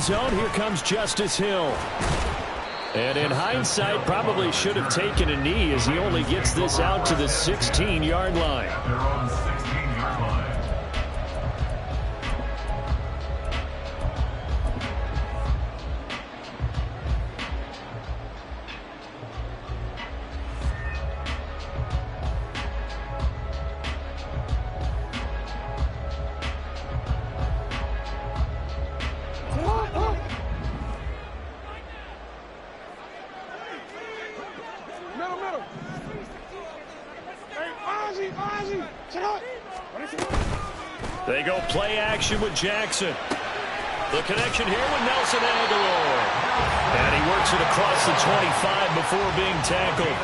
zone. Here comes Justice Hill. And in hindsight, probably should have taken a knee as he only gets this out to the 16-yard line. They go play action with Jackson. The connection here with Nelson Agholor. And he works it across the 25 before being tackled.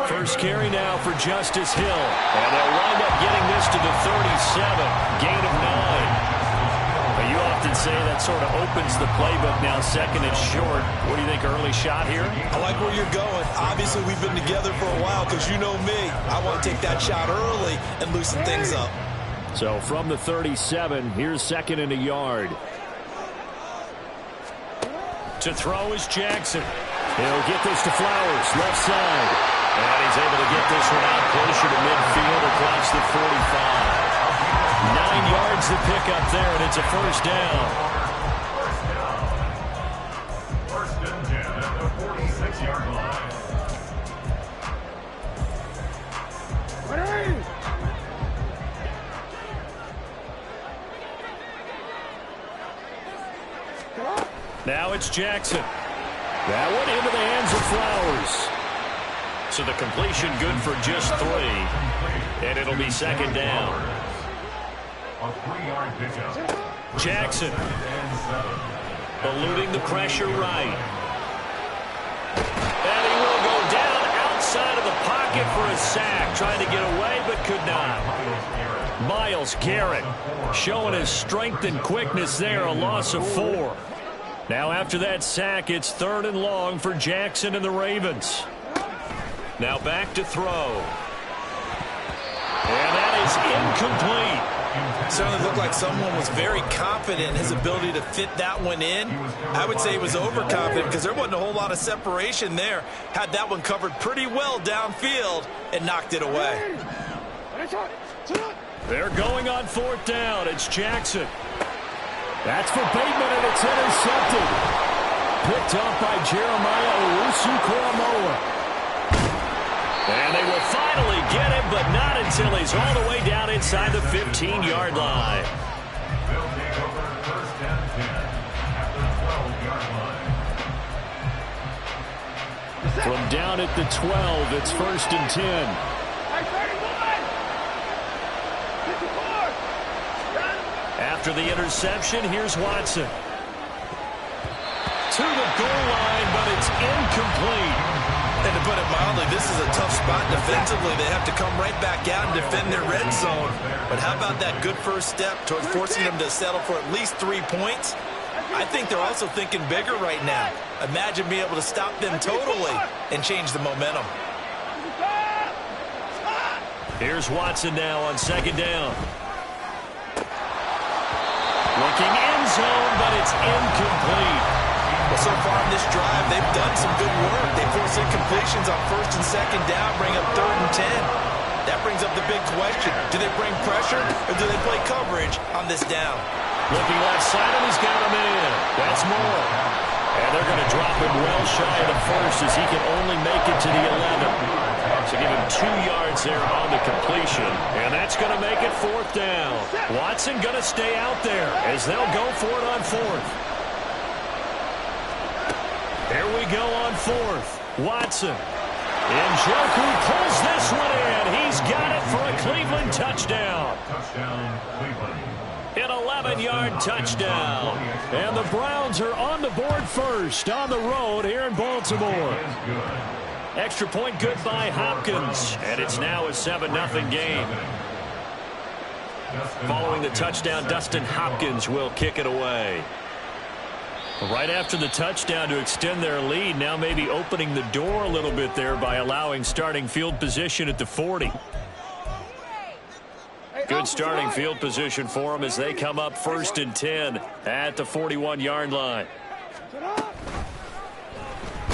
First carry now for Justice Hill. And they'll wind up getting this to the 37. Gain of 9. You often say that sort of opens the playbook now, second and short. What do you think, early shot here? I like where you're going. Obviously, we've been together for a while because you know me. I want to take that shot early and loosen things up. So from the 37, here's second and a yard. To throw is Jackson. He'll get this to Flowers, left side. And he's able to get this one out closer to midfield across the 45. 9 yards to pick up there, and it's a first down. First and 10 at the 46-yard line. Now it's Jackson. That one into the hands of Flowers. So the completion good for just 3. And it'll be second down. A 3-yard pickup. Jackson eluding the pressure right. And he will go down outside of the pocket for a sack. Trying to get away, but could not. Myles Garrett showing his strength and quickness there. A loss of 4. Now after that sack, it's 3rd and long for Jackson and the Ravens. Now back to throw. And that is incomplete. Certainly looked like someone was very confident in his ability to fit that one in. I would say he was overconfident because there wasn't a whole lot of separation there. Had that one covered pretty well downfield and knocked it away. They're going on 4th down. It's Jackson. That's for Bateman, and it's intercepted. Picked up by Jeremiah Owusu-Koramoah. And they will finally get him, but not until he's all the way down inside the 15-yard line. They'll take over first and 10 at the 12-yard line. From down at the 12, it's first and 10. After the interception, here's Watson. To the goal line, but it's incomplete. And to put it mildly, this is a tough spot defensively. They have to come right back out and defend their red zone. But how about that good first step towards forcing them to settle for at least 3 points? I think they're also thinking bigger right now. Imagine being able to stop them totally and change the momentum. Here's Watson now on 2nd down. Looking end zone, but it's incomplete. Well, so far in this drive, they've done some good work. They force incompletions on 1st and 2nd down, bring up 3rd and 10. That brings up the big question. Do they bring pressure, or do they play coverage on this down? Looking left side, and he's got him in. That's Moore. And they're going to drop him well shy of the first as he can only make it to the 11. So give him 2 yards there on the completion. And that's going to make it 4th down. Watson going to stay out there as they'll go for it on 4th. Here we go on 4th. Watson. Njoku pulls this one in. He's got it for a Cleveland touchdown. Touchdown, Cleveland. An 11-yard touchdown. And the Browns are on the board first on the road here in Baltimore. Extra point good by Hopkins. And it's now a 7-0 game. Following the touchdown, Dustin Hopkins will kick it away. Right after the touchdown to extend their lead, now maybe opening the door a little bit there by allowing starting field position at the 40. Good starting field position for them as they come up 1st and 10 at the 41-yard line.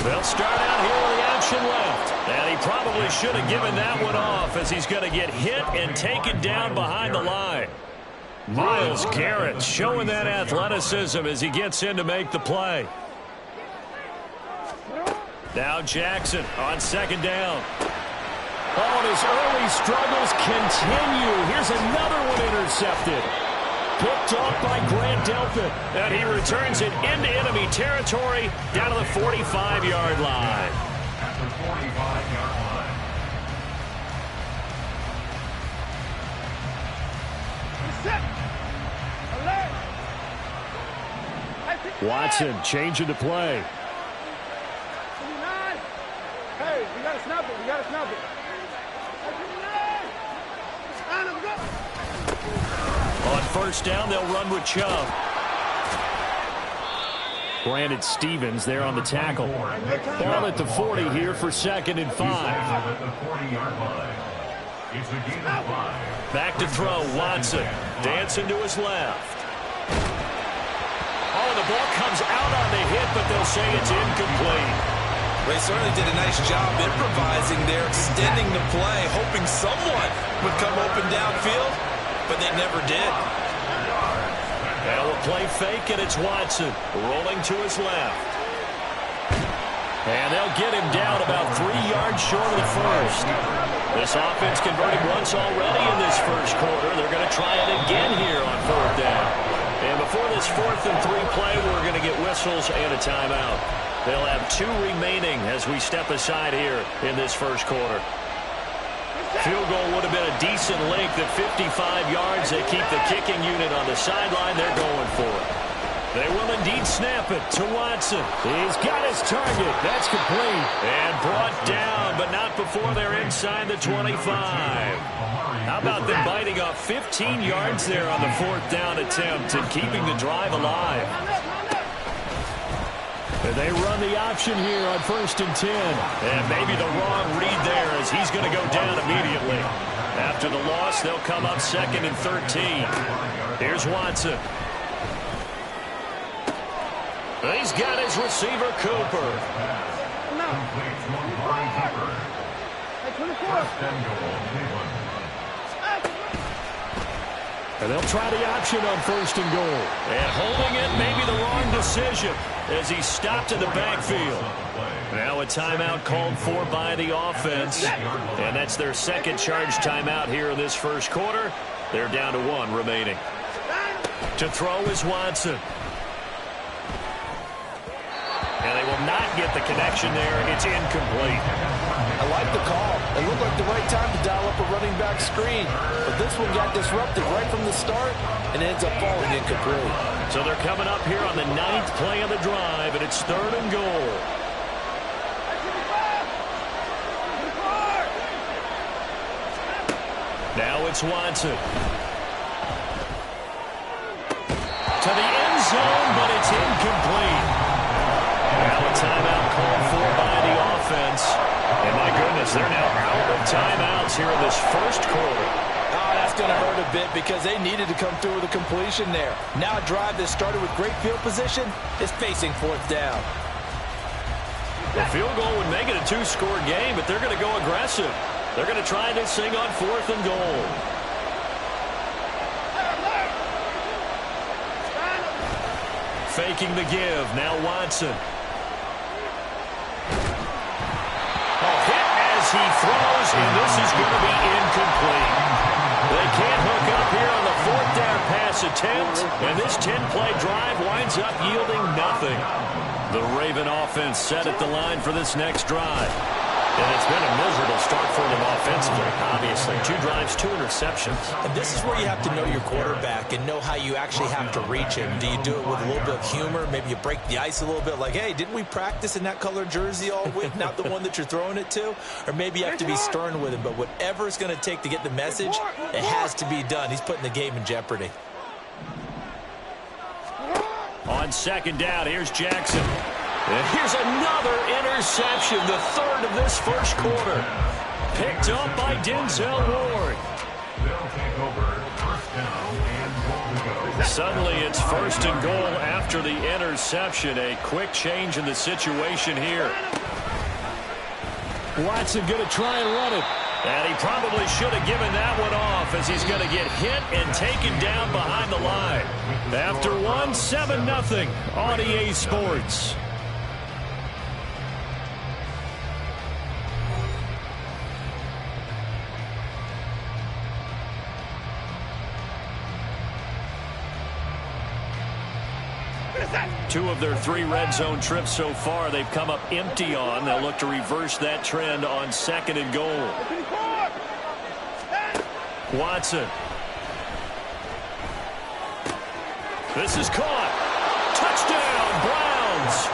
They'll start out here with the option left. And he probably should have given that one off as he's going to get hit and taken down behind the line. Myles Garrett showing that athleticism as he gets in to make the play. Now Jackson on 2nd down. Oh, and his early struggles continue. Here's another one intercepted. Picked off by Grant Delpit. And he returns it into enemy territory down to the 45-yard line. At the 45-yard line. Watson changing to play. Hey, we gotta snap it. We gotta snap it. On 1st down, they'll run with Chubb. Brandon Stevens there on the tackle. Ball at the 40 here for 2nd and 5. Back to throw, Watson. Dancing to his left. Oh, the ball comes out on the hit, but they'll say it's incomplete. They certainly did a nice job improvising there, extending the play, hoping someone would come open downfield, but they never did. Now a play fake, and it's Watson rolling to his left. And they'll get him down about 3 yards short of the first. This offense converted once already in this first quarter. They're going to try it again here on 4th down. And before this 4th and 3 play, we're going to get whistles and a timeout. They'll have 2 remaining as we step aside here in this first quarter. Field goal would have been a decent length at 55 yards. They keep the kicking unit on the sideline. They're going for it. They will indeed snap it to Watson. He's got his target. That's complete. And brought down, but not before they're inside the 25. How about them biting off 15 yards there on the 4th down attempt and keeping the drive alive? And they run the option here on 1st and 10. And maybe the wrong read there as he's going to go down immediately. After the loss, they'll come up 2nd and 13. Here's Watson. He's got his receiver, Cooper. And they'll try the option on 1st and goal. And holding it may be the wrong decision as he stopped in the backfield. Now a timeout called for by the offense. And that's their 2nd charge timeout here in this first quarter. They're down to 1 remaining. To throw is Watson. And they will not get the connection there. It's incomplete. I like the call. It looked like the right time to dial up a running back screen. But this one got disrupted right from the start and ends up falling incomplete. So they're coming up here on the 9th play of the drive, and it's 3rd and goal. Now it's Watson. To the end zone, but it's incomplete. Now a timeout called for by the offense. And my goodness, they're now out of timeouts here in this first quarter. Oh, that's going to hurt a bit because they needed to come through with a completion there. Now a drive that started with great field position is facing 4th down. The field goal would make it a 2-score game, but they're going to go aggressive. They're going to try this thing on 4th and goal. Faking the give. Now Watson. Hit as he throws, and this is going to be incomplete. They can't hook up here on the 4th down pass attempt, and this 10-play drive winds up yielding nothing. The Raven offense set at the line for this next drive. And it's been a miserable start for them offensively, obviously. 2 drives, 2 interceptions. And this is where you have to know your quarterback and know how you actually have to reach him. Do you do it with a little bit of humor? Maybe you break the ice a little bit, like, hey, didn't we practice in that color jersey all week, not the one that you're throwing it to? Or maybe you have to be stern with him. But whatever it's going to take to get the message, it has to be done. He's putting the game in jeopardy. On 2nd down, here's Jackson. And here's another interception, the 3rd of this first quarter. Picked up by Denzel Ward. They'll take over Suddenly it's 1st and goal after the interception. A quick change in the situation here. Watson going to try and run it. And he probably should have given that one off, as he's going to get hit and taken down behind the line. After 7-0 on EA Sports. Two of their 3 red zone trips so far they've come up empty on. They'll look to reverse that trend on 2nd and goal. Watson. This is caught. Touchdown, Browns.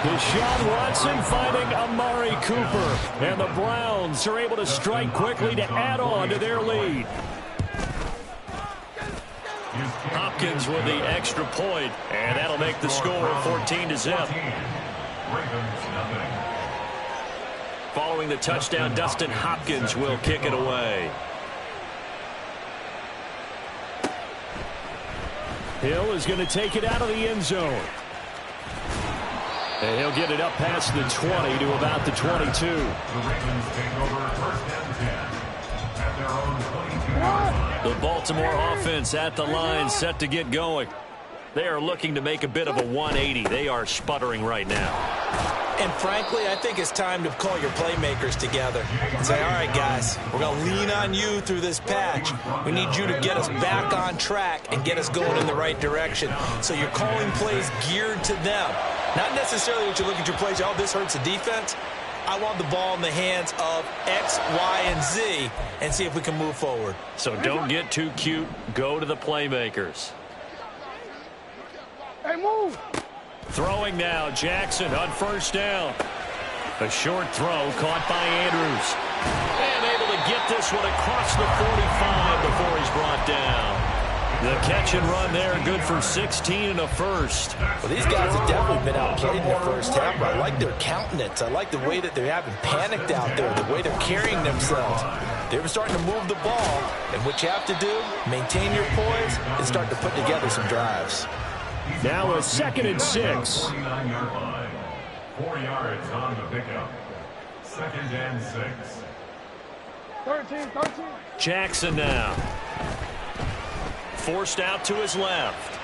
Deshaun Watson finding Amari Cooper. And the Browns are able to strike quickly to add on to their lead. Hopkins with the extra point, and that'll make the score 14-0. Following the touchdown, Dustin Hopkins will kick it away. Hill is going to take it out of the end zone. And he'll get it up past the 20 to about the 22. The Ravens take over 1st and 10 at their own 22. The Baltimore offense at the line, set to get going. They are looking to make a bit of a 180. They are sputtering right now. And frankly, I think it's time to call your playmakers together and say, all right, guys, we're going to lean on you through this patch. We need you to get us back on track and get us going in the right direction. So you're calling plays geared to them. Not necessarily that you look at your plays, oh, this hurts the defense. I want the ball in the hands of X, Y, and Z and see if we can move forward. So don't get too cute. Go to the playmakers. Hey, move! Throwing now, Jackson on 1st down. A short throw caught by Andrews. And able to get this one across the 45 before he's brought down. The catch and run there, good for 16 and a first. Well, these guys have definitely been outplayed in the first half, but I like their countenance. I like the way that they haven't panicked out there, the way they're carrying themselves. They were starting to move the ball, and what you have to do, maintain your poise and start to put together some drives. Now a 2nd and 6. 49-yard line. 4 yards on the pickup. 2nd and 6. 13. Jackson now. Forced out to his left.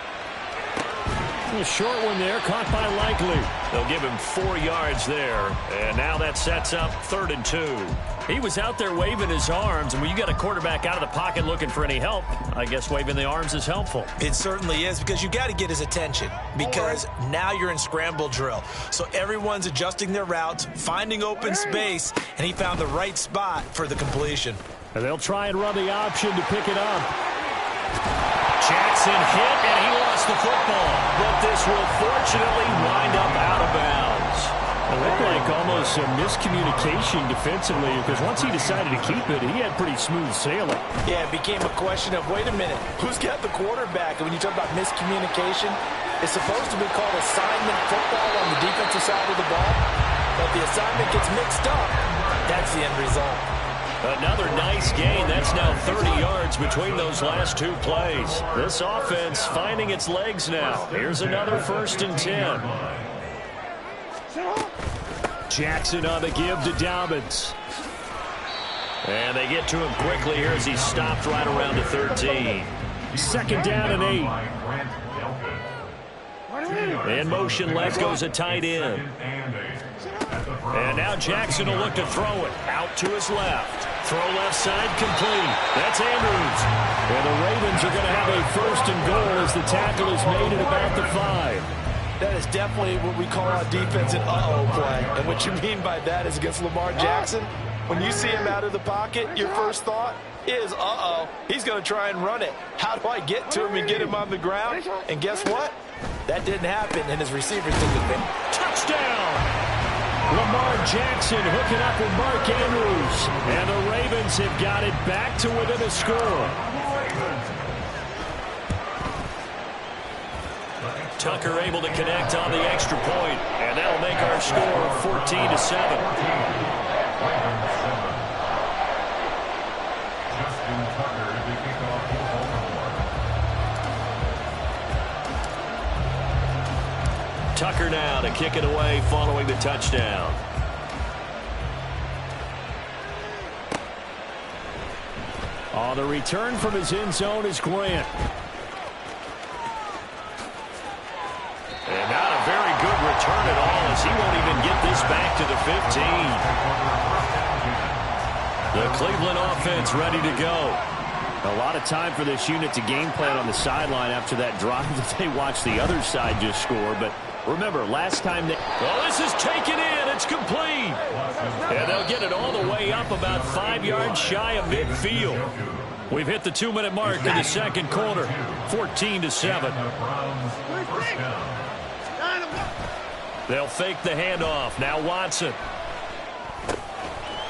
A short one there, caught by Likely. They'll give him 4 yards there. And now that sets up 3rd and 2. He was out there waving his arms, and when you got a quarterback out of the pocket looking for any help, I guess waving the arms is helpful. It certainly is, because you got to get his attention, because now you're in scramble drill. So everyone's adjusting their routes, finding open space, and he found the right spot for the completion. And they'll try and run the option to pick it up. Jackson hit, and he lost the football. But this will fortunately wind up out of bounds. It looked like almost a miscommunication defensively, because once he decided to keep it, he had pretty smooth sailing. Yeah, it became a question of, wait a minute, who's got the quarterback? And when you talk about miscommunication, it's supposed to be called assignment football on the defensive side of the ball. But the assignment gets mixed up. That's the end result. Another nice gain. That's now 30 yards between those last 2 plays. This offense finding its legs now. Here's another 1st and 10. Jackson on the give to Dobbins. And they get to him quickly here as he stopped right around the 13. 2nd down and 8. In motion left goes a tight end. And now Jackson will look to throw it out to his left. Throw left side complete. That's Andrews. And the Ravens are going to have a 1st and goal as the tackle is made at about the 5. That is definitely what we call our defense an uh-oh play. And what you mean by that is against Lamar Jackson, when you see him out of the pocket, your first thought is, uh-oh, he's going to try and run it. How do I get to him and get him on the ground? And guess what? That didn't happen, and his receivers took advantage. Touchdown! Lamar Jackson hooking up with Mark Andrews. And the Ravens have got it back to within a score. Tucker able to connect on the extra point, and that'll make our score 14-7. Tucker now to kick it away following the touchdown. On the return from his end zone is Grant. And not a very good return at all, as he won't even get this back to the 15. The Cleveland offense ready to go. A lot of time for this unit to game plan on the sideline after that drive that they watched the other side just score. But remember, last time they... Well, this is taken in. It's complete. And they'll get it all the way up about 5 yards shy of midfield. We've hit the 2-minute mark in the second quarter. 14-7. They'll fake the handoff. Now Watson.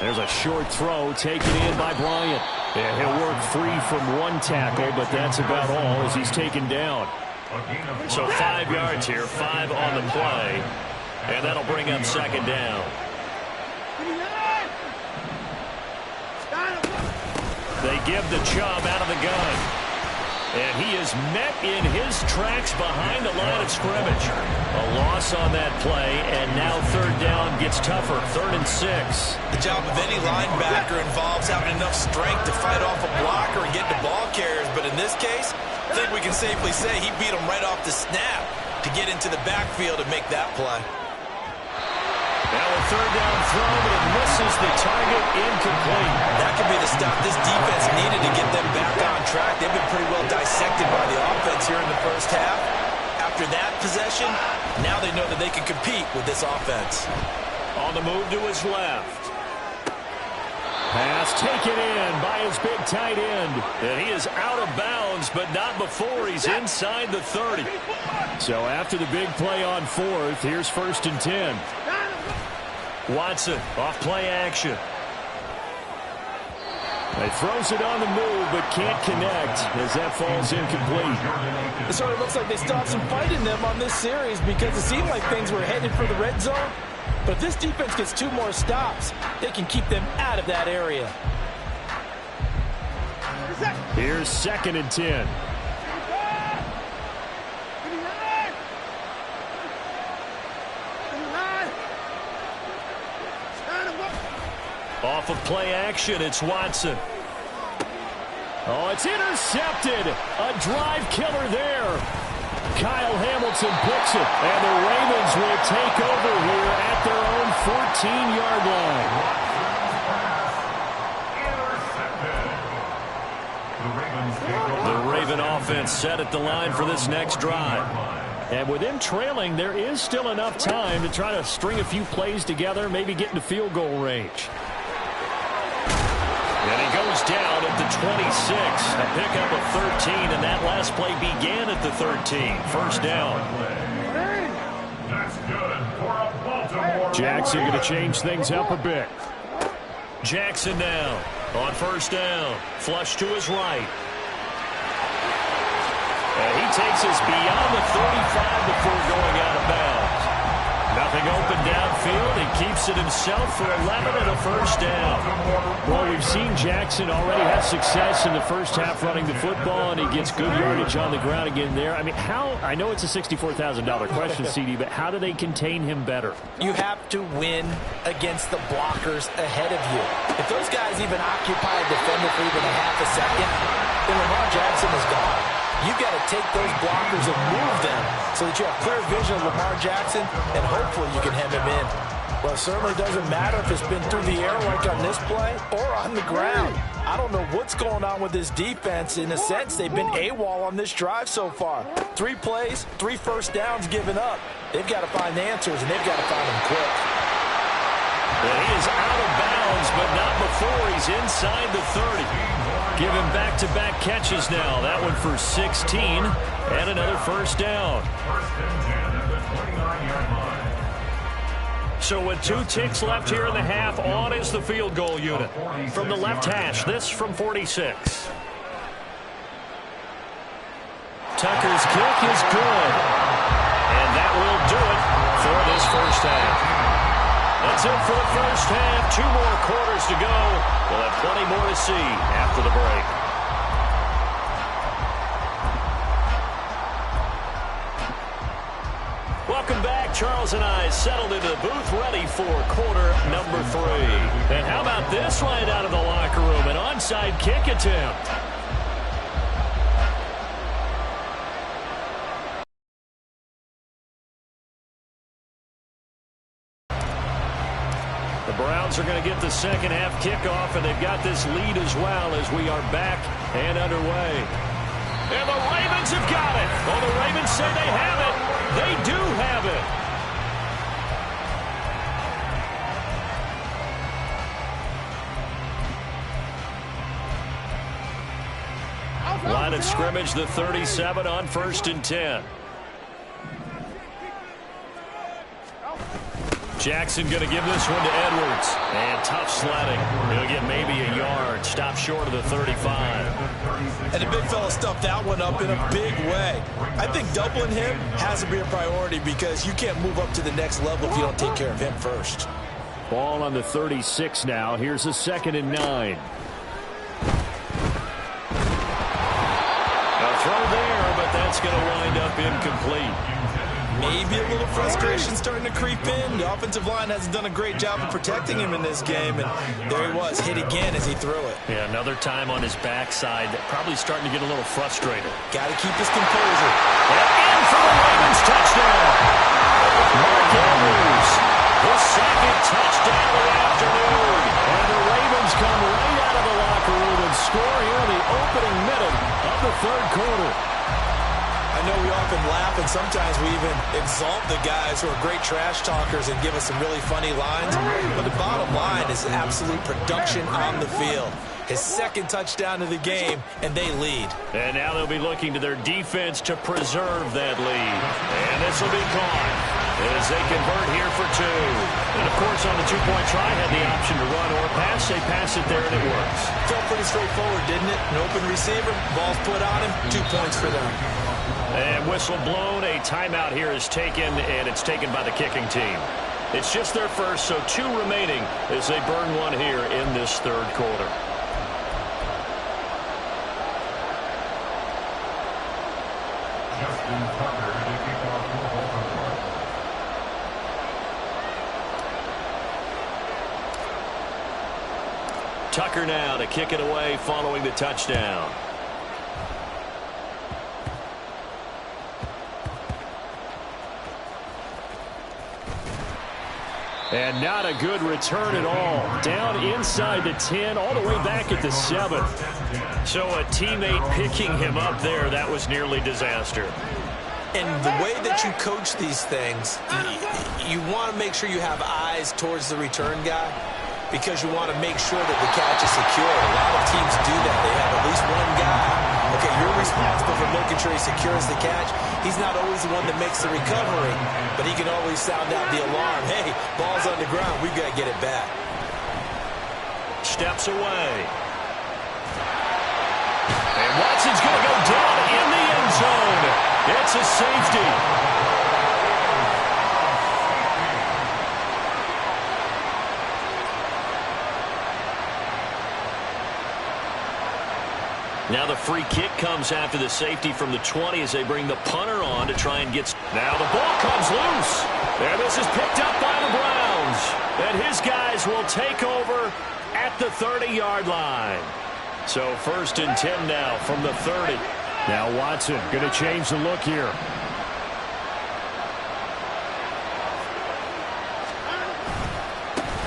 There's a short throw taken in by Bryant. And he'll work free from one tackle, but that's about all as he's taken down. So 5 yards here, 5 on the play. And that'll bring up second down. They give the Chubb out of the gun. And he is met in his tracks behind the line of scrimmage. A loss on that play, and now third down gets tougher. 3rd and 6. The job of any linebacker involves having enough strength to fight off a blocker and get to ball carriers. But in this case, I think we can safely say he beat him right off the snap to get into the backfield and make that play. Now a third down throw, but it misses the target, incomplete. That could be the stop this defense needed to get them back on track. They've been pretty well dissected by the offense here in the first half. After that possession, now they know that they can compete with this offense. On the move to his left. Pass taken in by his big tight end. And he is out of bounds, but not before he's inside the 30. So after the big play on 4th, here's 1st and 10. Watson off play action. He throws it on the move, but can't connect as that falls incomplete. It sort of looks like they still have some fight in them on this series because it seemed like things were headed for the red zone. But if this defense gets 2 more stops, they can keep them out of that area. Here's 2nd and 10. Off of play action, it's Watson. Oh, it's intercepted. A drive killer there. Kyle Hamilton picks it, and the Ravens will take over here at their own 14-yard line. The Raven offense set at the line for this next drive. And with them trailing, there is still enough time to try to string a few plays together, maybe get into field goal range. And he goes down at the 26. A pickup of 13, and that last play began at the 13. First down. That's good for a Baltimore. Jackson going to change things up a bit. Jackson now on first down. Flush to his right. And he takes us beyond the 35 before going out of bounds. Nothing open downfield. He keeps it himself for 11 and a first down. Well, we've seen Jackson already have success in the first half running the football, and he gets good yardage on the ground again there. I mean, I know it's a $64,000 question, CD, but how do they contain him better? You have to win against the blockers ahead of you. If those guys even occupy a defender for even a half a second, then Lamar Jackson is gone. You've got to take those blockers and move them so that you have clear vision of Lamar Jackson, and hopefully you can hem him in. Well, it certainly doesn't matter if it's been through the air like on this play or on the ground. I don't know what's going on with this defense. In a sense, they've been AWOL on this drive so far. 3 plays, 3 first downs given up. They've got to find answers, and they've got to find them quick. And he is out of bounds, but not before he's inside the 30. Give him back-to-back catches now. That one for 16 and another first down. So with 2 ticks left here in the half, on is the field goal unit. From the left hash, this from 46. Tucker's kick is good. And that will do it for this first half. That's it for the first half. 2 more quarters to go. We'll have plenty more to see after the break. Welcome back. Charles and I settled into the booth ready for quarter number 3. And how about this right out of the locker room? An onside kick attempt. The Browns are going to get the second half kickoff, and they've got this lead as well as we are back and underway. And the Ravens have got it. Well, the Ravens say they have it. They do have it. Line of scrimmage, the 37 on 1st and 10. Jackson going to give this one to Edwards. And tough sledding. He'll get maybe a yard. Stop short of the 35. And the big fella stuffed that one up in a big way. I think doubling him has to be a priority because you can't move up to the next level if you don't take care of him first. Ball on the 36 now. Here's a 2nd and 9. A throw there, but that's going to wind up incomplete. Maybe a little frustration starting to creep in. The offensive line hasn't done a great job of protecting him in this game, and there he was, hit again as he threw it. Yeah, another time on his backside, probably starting to get a little frustrated. Got to keep his composure. And in for the Ravens touchdown. Mark Andrews, his second touchdown of the afternoon. And the Ravens come right out of the locker room and score here in the opening minute of the 3rd quarter. I know we often laugh and sometimes we even exalt the guys who are great trash talkers and give us some really funny lines. But the bottom line is absolute production on the field. His second touchdown of the game, and they lead. And now they'll be looking to their defense to preserve that lead. And this will be caught as they convert here for 2. And, of course, on the 2-point try, had the option to run or pass. They pass it there, and it works. Felt pretty straightforward, didn't it? An open receiver, ball's put on him, 2 points for them. And whistle blown, a timeout here is taken, and it's taken by the kicking team. It's just their first, so 2 remaining as they burn one here in this 3rd quarter. Justin Tucker to kick off for Baltimore. Tucker now to kick it away following the touchdown. And not a good return at all. Down inside the 10, all the way back at the 7. So a teammate picking him up there, that was nearly disaster. And the way that you coach these things, you want to make sure you have eyes towards the return guy because you want to make sure that the catch is secure. A lot of teams do that. They have at least one guy. Okay, you're responsible for making sure he secures the catch. He's not always the one that makes the recovery, but he can always sound out the alarm. Hey, ball's on the ground. We've got to get it back. Steps away. And Watson's going to go down in the end zone. It's a safety. Now the free kick comes after the safety from the 20 as they bring the punter on to try and get... Now the ball comes loose. And this is picked up by the Browns. And his guys will take over at the 30-yard line. So 1st and 10 now from the 30. Now Watson going to change the look here.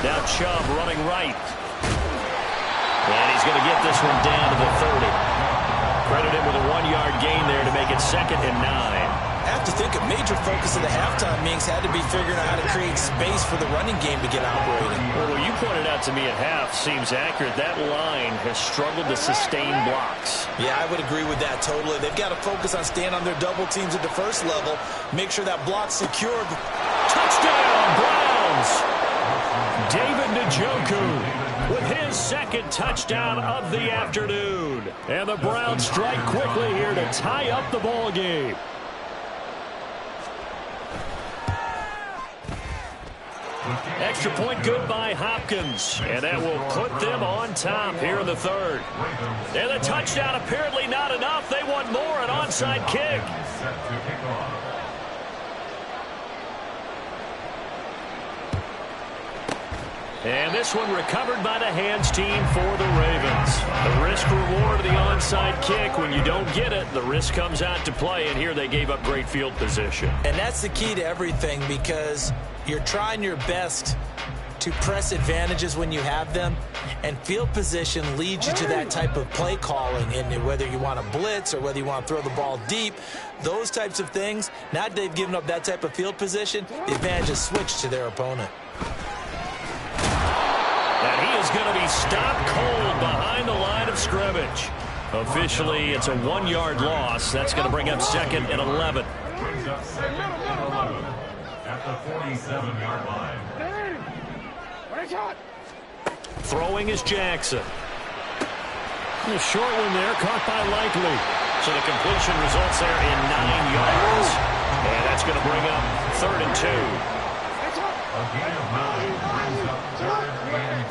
Now Chubb running right. And he's going to get this one down to the 30. Credit him with a 1-yard gain there to make it 2nd and 9. I have to think a major focus of the halftime meetings had to be figuring out how to create space for the running game to get operating. Well, what you pointed out to me at half seems accurate. That line has struggled to sustain blocks. Yeah, I would agree with that totally. They've got to focus on staying on their double teams at the first level, make sure that block's secured. Touchdown, Browns! David Njoku with his 2nd touchdown of the afternoon. And the Browns strike quickly here to tie up the ball game. Extra point good by Hopkins. And that will put them on top here in the 3rd. And the touchdown apparently not enough. They want more, an onside kick. And this one recovered by the hands team for the Ravens. The risk-reward of the onside kick. When you don't get it, the risk comes out to play, and here they gave up great field position. And that's the key to everything, because you're trying your best to press advantages when you have them, and field position leads you to that type of play calling. And whether you want to blitz or whether you want to throw the ball deep, those types of things, now that they've given up that type of field position, the advantage is switched to their opponent. And he is going to be stopped cold behind the line of scrimmage. Officially, it's a 1-yard loss. That's going to bring up 2nd and 11. Brings up 2nd and 11 at the 47-yard line. Throwing is Jackson. A short one there, caught by Likely. So the completion results there in 9 yards. And that's going to bring up 3rd and 2. A gain of 9 brings up 3rd and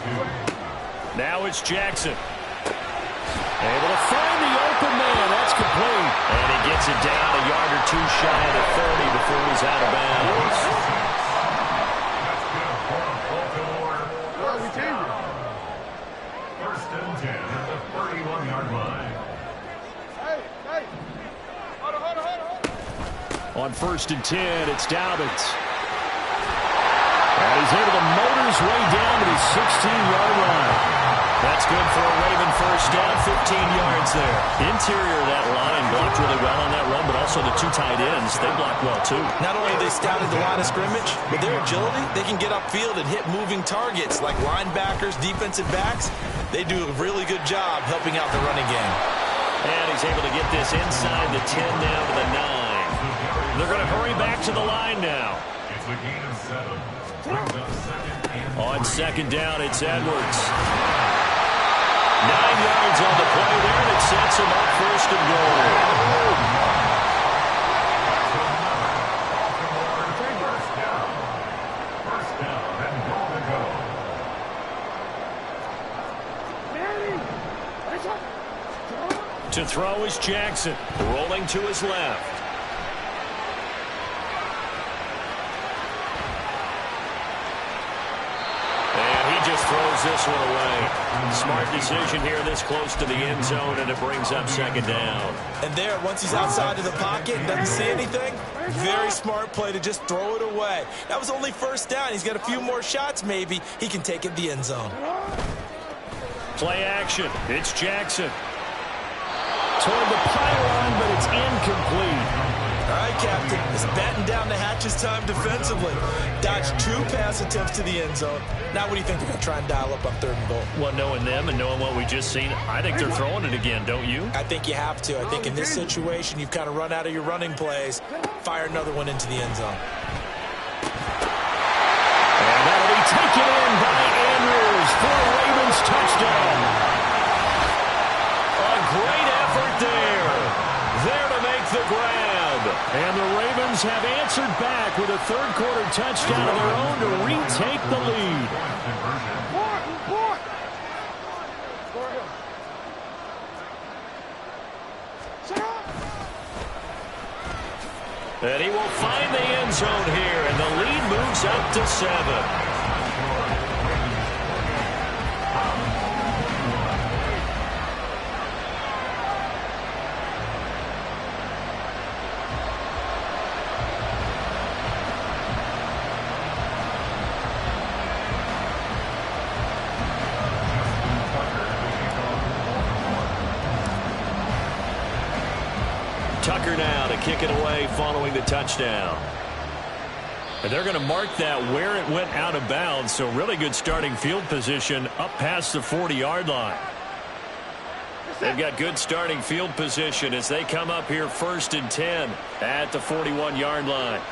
2. Now it's Jackson. Able to find the open man. That's complete. And he gets it down a yard or 2 shy of the 30 before he's out of bounds. First and 10 at the 31-yard line. On 1st and 10, it's Dobbins. And he's able to motor his way down to the 16-yard line. That's good for a Raven first down, 15 yards there. Interior of that line blocked really well on that run, but also the 2 tight ends, they blocked well too. Not only have they scouted the line of scrimmage, but their agility, they can get upfield and hit moving targets like linebackers, defensive backs. They do a really good job helping out the running game. And he's able to get this inside the 10 down to the 9. They're going to hurry back to the line now. It's a gain of 7. Brings up 2nd and 3. On 2nd down, it's Edwards. 9 yards on the play there, and it sets him up 1st and goal. First down and goal to go. To throw is Jackson, rolling to his left. Just throws this one away. Smart decision here this close to the end zone, and it brings up 2nd down. And there, once he's outside of the pocket and doesn't see anything, very smart play to just throw it away. That was only 1st down. He's got a few more shots, maybe. He can take it to the end zone. Play action. It's Jackson. Toward the pylon, but it's incomplete. All right, Captain. It's batten down the hatches time defensively. Dodged 2 pass attempts to the end zone. Now what do you think they're going to try and dial up on 3rd and goal? Well, knowing them and knowing what we just seen, I think they're throwing it again, don't you? I think you have to. I think in this situation, you've kind of run out of your running plays. Fire another one into the end zone. And that'll be taken in by Andrews for a Ravens touchdown. A great effort there. There to make the grab. And the Ravens have answered back with a 3rd-quarter touchdown of their own to retake the lead. And he will find the end zone here, and the lead moves up to 7. Tucker now to kick it away following the touchdown. And they're going to mark that where it went out of bounds, so really good starting field position up past the 40-yard line. They've got good starting field position as they come up here 1st and 10 at the 41-yard line.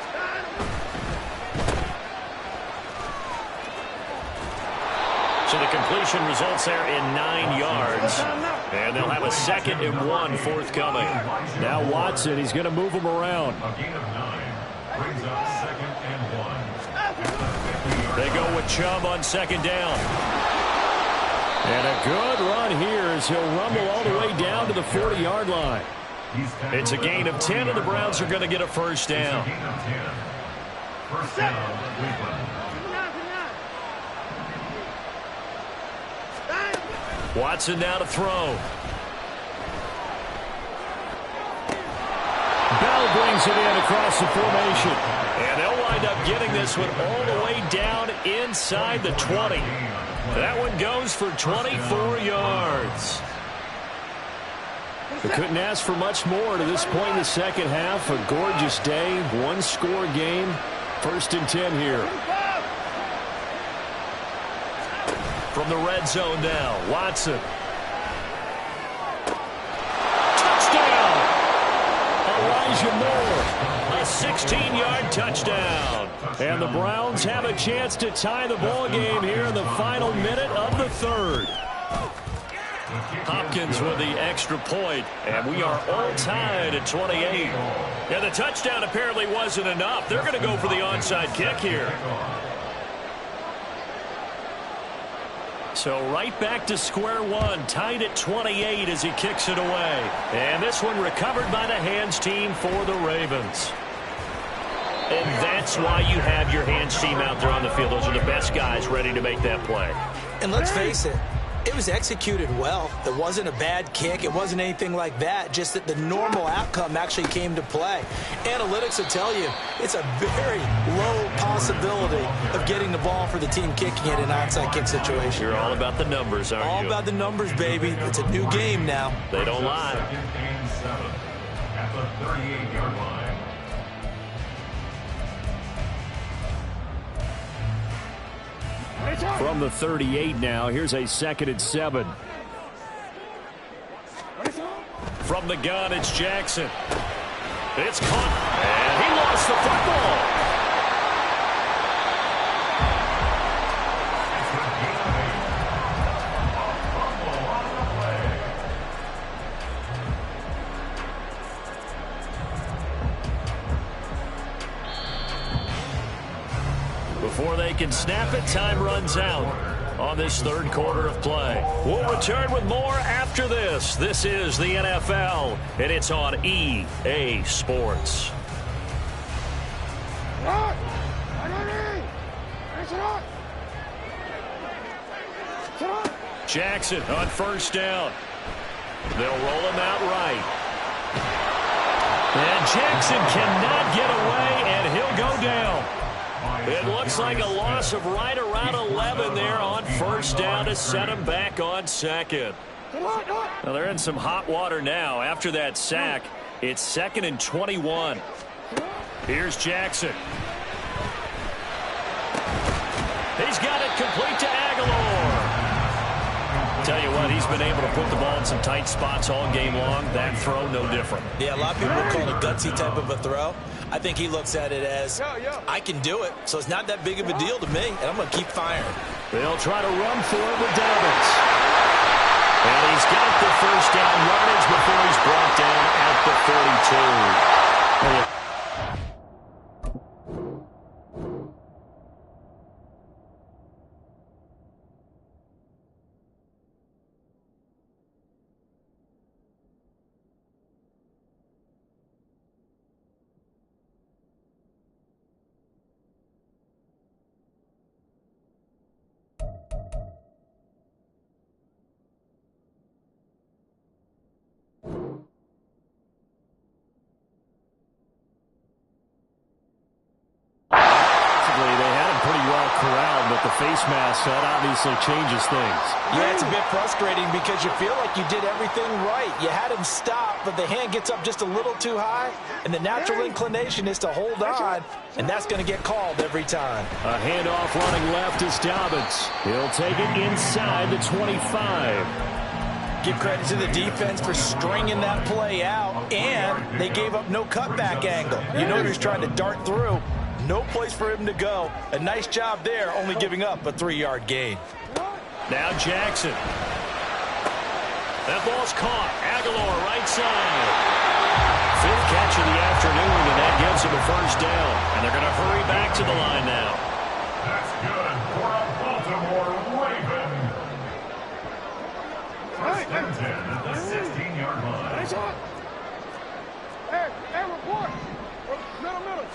So the completion results there in 9 yards. And they'll have a 2nd and 1 forthcoming. Now Watson, he's going to move him around. A gain of 9 brings up 2nd and 1. They go with Chubb on 2nd down. And a good run here as he'll rumble all the way down to the 40-yard line. It's a gain of 10, and the Browns are going to get a 1st down. Gain of 10. First down, Cleveland. Watson now to throw. Bell brings it in across the formation. And they'll wind up getting this one all the way down inside the 20. That one goes for 24 yards. We couldn't ask for much more to this point in the second half. A gorgeous day, one-score game. 1st and 10 here. From the red zone now, Watson. Touchdown! Elijah Moore, a 16-yard touchdown. And the Browns have a chance to tie the ball game here in the final minute of the 3rd. Hopkins with the extra point, and we are all tied at 28. Yeah, the touchdown apparently wasn't enough. They're going to go for the onside kick here. So right back to square one, tied at 28 as he kicks it away. And this one recovered by the hands team for the Ravens. And that's why you have your hands team out there on the field. Those are the best guys ready to make that play. And let's face it, it was executed well. It wasn't a bad kick. It wasn't anything like that. Just that the normal outcome actually came to play. Analytics will tell you it's a very low possibility of getting the ball for the team kicking it in an onside kick situation. You're all about the numbers, aren't you? All about the numbers, baby. It's a new game now. They don't lie. 2nd and 7 at the 38-yard line. From the 38 now, here's a 2nd and 7. From the gun, it's Jackson. It's caught, and he lost the football. Before they can snap it, time runs out on this 3rd quarter of play. We'll return with more after this. This is the NFL, and it's on EA Sports. Jackson on 1st down. They'll roll him out right. And Jackson cannot get away, and he'll go down. It looks like a loss of right around 11 there on 1st down to set him back on 2nd. Now they're in some hot water now. After that sack, it's 2nd and 21. Here's Jackson. He's got it complete to Aguilar. Tell you what, he's been able to put the ball in some tight spots all game long. That throw, no different. Yeah, a lot of people would call it a gutsy type of a throw. I think he looks at it as, I can do it, so it's not that big of a deal to me, and I'm going to keep firing. They'll try to run for it with Dobbins. And he's got the 1st down yardage before he's brought down at the 42. The face mask, that obviously changes things. Yeah, it's a bit frustrating because you feel like you did everything right. You had him stop, but the hand gets up just a little too high, and the natural inclination is to hold on, and that's going to get called every time. A handoff running left is Dobbins. He'll take it inside the 25. Give credit to the defense for stringing that play out, and they gave up no cutback angle. You know he was trying to dart through. No place for him to go. A nice job there, only giving up a 3-yard gain. Now Jackson. That ball's caught. Aguilar right side. 5th catch of the afternoon, and that gives him a 1st down. And they're going to hurry back to the line now. That's good for a Baltimore Raven. 1st and 10 at the 16-yard line. Hey, report. Middle.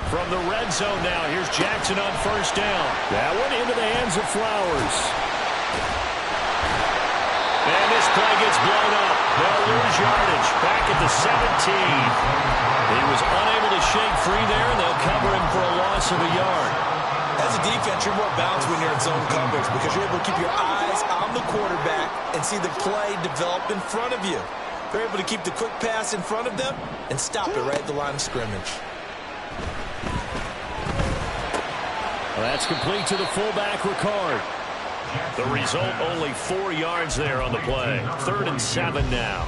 From the red zone now, here's Jackson on 1st down. That one into the hands of Flowers. play gets blown up. They'll lose yardage. Back at the 17. He was unable to shake free there, and they'll cover him for a loss of a yard. As a defense, you're more balanced when you're in zone coverage because you're able to keep your eyes on the quarterback and see the play develop in front of you. They're able to keep the quick pass in front of them and stop it right at the line of scrimmage. Well, that's complete to the fullback, Ricard. The result, only 4 yards there on the play. 3rd and 7 now.